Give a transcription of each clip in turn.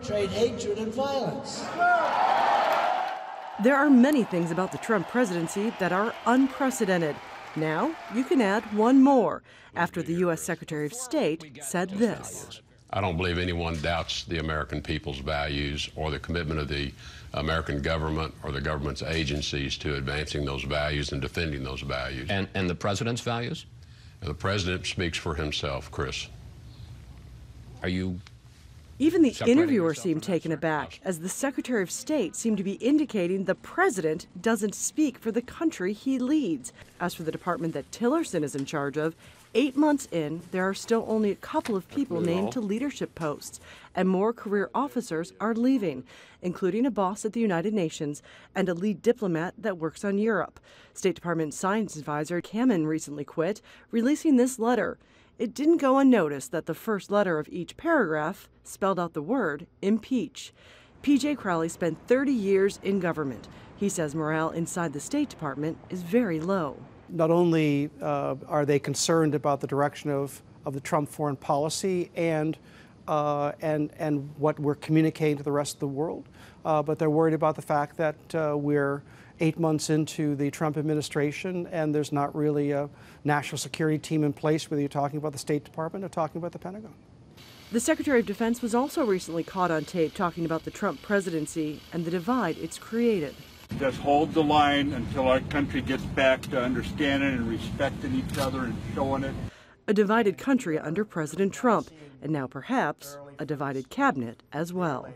perpetrate hatred and violence. There are many things about the Trump presidency that are unprecedented. Now, you can add one more after the U.S. Secretary of State said this. I don't believe anyone doubts the American people's values or the commitment of the American government or the government's agencies to advancing those values and defending those values. And the president's values? The president speaks for himself, Chris. Are you... Even the interviewer seemed taken aback, as the Secretary of State seemed to be indicating the president doesn't speak for the country he leads. As for the department that Tillerson is in charge of, 8 months in, there are still only a couple of people named to leadership posts, and more career officers are leaving, including a boss at the United Nations and a lead diplomat that works on Europe. State Department Science Advisor Culhane recently quit, releasing this letter. It didn't go unnoticed that the first letter of each paragraph spelled out the word impeach. P.J. Crowley spent 30 years in government. He says morale inside the State Department is very low. Not only are they concerned about the direction of the Trump foreign policy and what we're communicating to the rest of the world, but they're worried about the fact that we're 8 months into the Trump administration and there's not really a national security team in place, whether you're talking about the State Department or talking about the Pentagon. The Secretary of Defense was also recently caught on tape talking about the Trump presidency and the divide it's created. Just hold the line until our country gets back to understanding and respecting each other and showing it. A divided country under President Trump, and now perhaps a divided cabinet as well.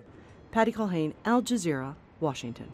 Patty Culhane, Al Jazeera, Washington.